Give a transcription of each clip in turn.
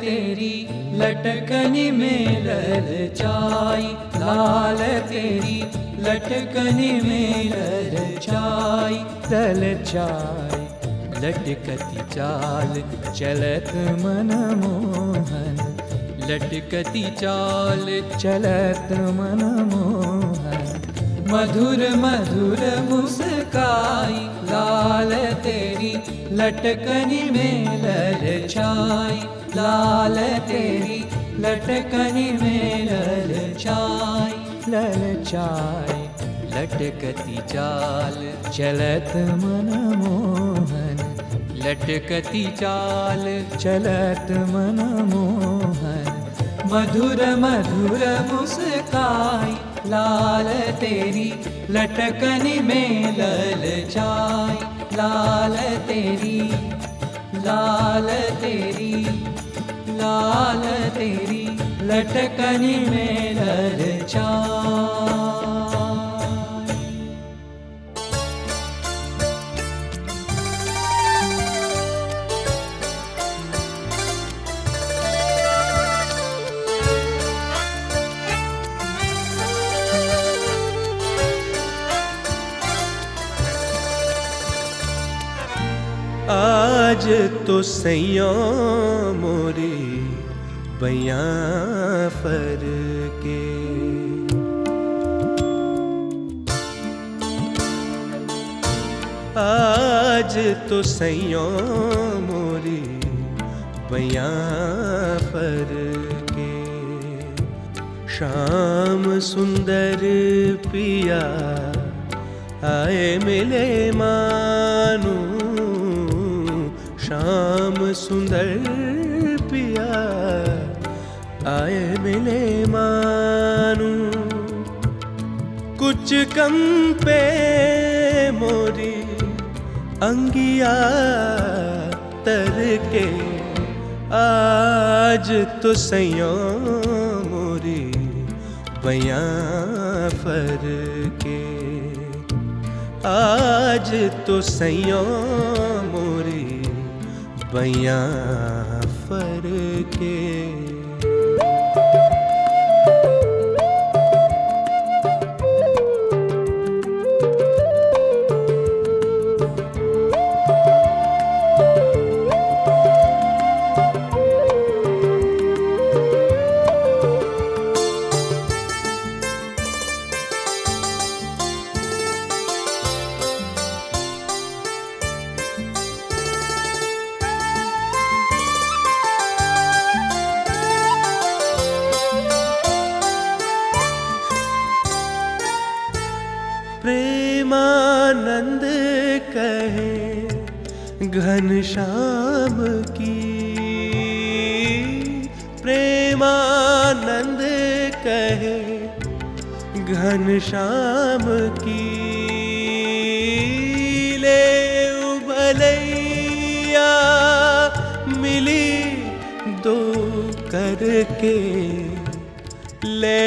तेरी लटकनी में ललचाई, लाल तेरी लटकनी में ललचाई, ललचाई लटकती चाल चलत मन मोहन, लटकती चाल चलत मन मोहन, मधुर मधुर मुस्काई, लाल तेरी लटकनी में ललचाई, लाल तेरी लटकनी में ललचाई, ललचाई लटकती चाल चलत मन मोहन, लटकती चाल चलत मन मोहन, मधुर मधुर मुस्काई, लाल तेरी लटकनी में ललचाई, लाल तेरी, लाल तेरी, लाल तेरी लटकनी में ललचाई। आज तो सैया मोरी बयां फर के, आज तो सैया मोरी बयां फर के, शाम सुंदर पिया आए मिले मानू, शाम सुंदर पिया आए मिले मानू, कुछ कम पे मोरी अंगिया तर के, आज तो सैया मोरी बयां फर के, आज तो सैया मोरी बयां फर के। प्रेमानंद कहे घनश्याम की, प्रेमानंद कहे घनश्याम की, ले भलैया मिली दो करके, ले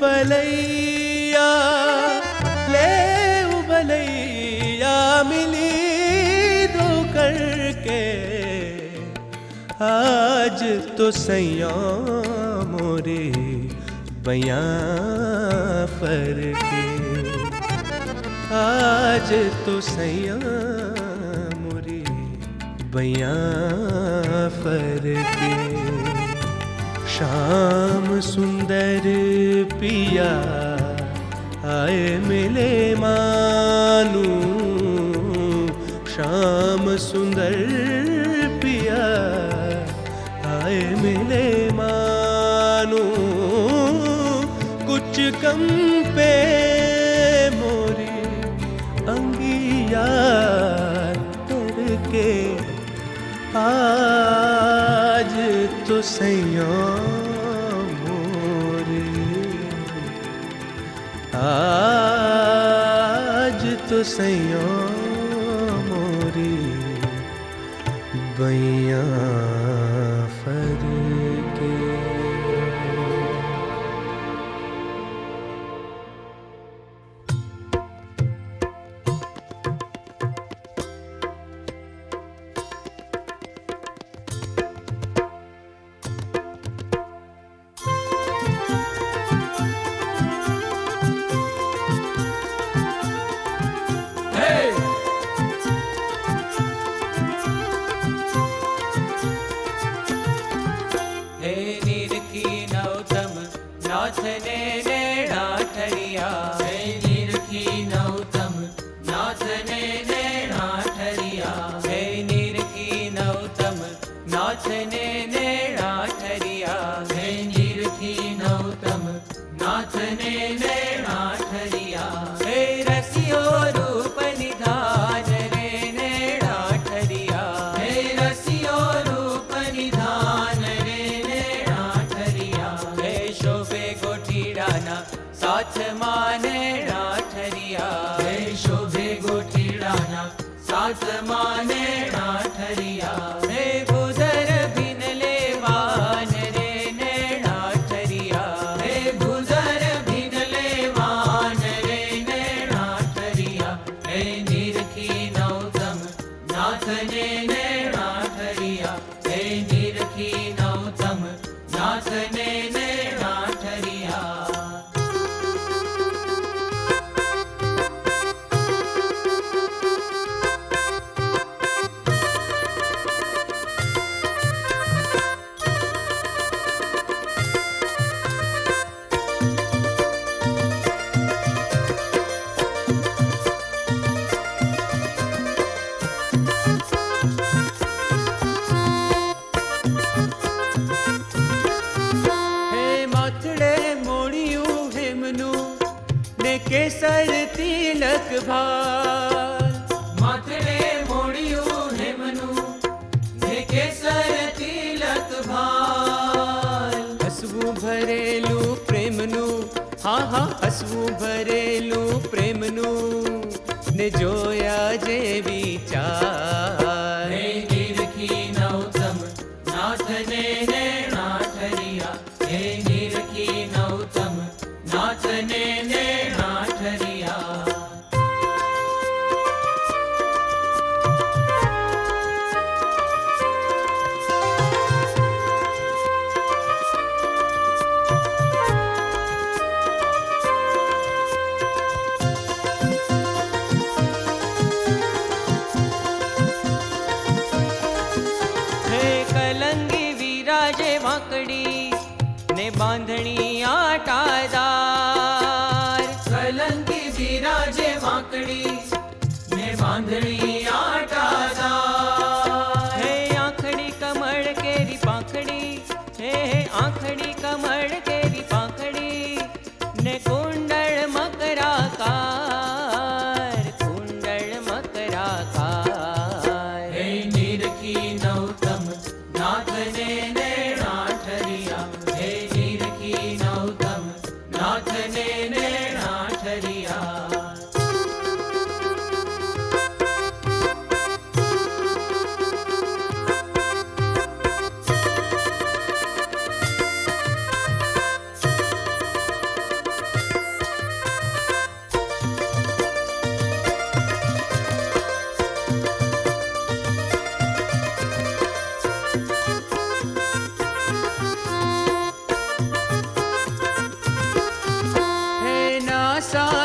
भलैया भलैया मिली दो करके, आज तो सैया मोरे बयां फर के, आज तो सैया मोरे बयां फर के, शाम सुंदर पिया आए मिले मानू, शाम सुंदर पिया आए मिले मानू, कुछ कम पे मोरी अंगिया करके, आज तो सैया आज तो सैया मोरी बयां फर के। નાથને નેણા ઠરિયા, હે નિરખી નૌતમ નાથને નેણા ઠરિયા, હે નિરખી નૌતમ નાથને નેણા ઠરિયા, હે નિરખી નૌતમ નાથને નેણા ઠરિયા, હે રસિયો રૂપ નિધાન રે નેણા ઠરિયા, હે રસિયો રૂપ નિધાન રે નેણા ઠરિયા, હે શોભે ગોઠીડાના સાથમાં નેણા ઠરિયા, હે શોભે ગોઠીડાના સાથમાં નેણા ઠરિયા, હે ભૂધર ભિન લેવાન રે નેણા ઠરિયા, હે ભૂધર ભિન લેવાન રે નેણા ઠરિયા, હે નિરખી નૌતમ નાથને નેણા ઠરિયા, હે નિરખી નૌતમ નાથને નેણા ઠરિયા. કેસર તિલક ભાલ, માથડે મોડિયું હેમનું ને કેસર તિલક ભાલ, હસવું ભરેલું પ્રેમનું, હા હા હસવું ભરેલું પ્રેમનું ને જોયા જેવી ચાલ, હે નિરખી નૌતમ નાથને નેણા ઠરિયા, હે નિરખી નૌતમ નાથને નેણા ઠરિયા. હે કલંગી વિરાજે વાંકડી ને બાંધણી આટાદાર, કલંકી વિરાજે વાંકડી ને બાંધણી આટાદાર, હે આંખડી કમળ કેરી પાંખડી, હે આંખડી કમળ કેરી પાંખડી ને કુંડળ મકરાકાર, કુંડળ મકરાકાર, હે નિરખી નૌતમ નાથને નેણા ઠરિયા, હે નિરખી નૌતમ નાથને નેણા ઠરિયા.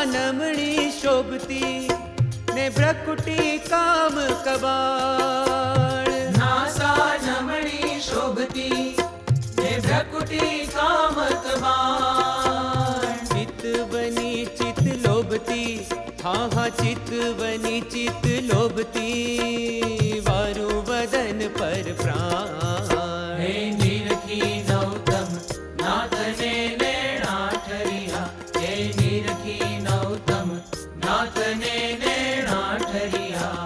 નમણી શોભતી ને ભ્રકુટી કામ કબાળ, નાસા નમણી શોભતી ને ભ્રકુટી કામ કબાળ, ચિતવની ચિત લોભતી, હા હા ચિતવની ચિત લોભતી વારું વદન પર પ્રાણ, હે નિરખી નૌતમ નાથને નેણા ઠરિયા, હે નિરખી નૌતમ નાથને નેણા ઠરિયા.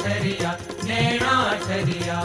छरिया नैना छरिया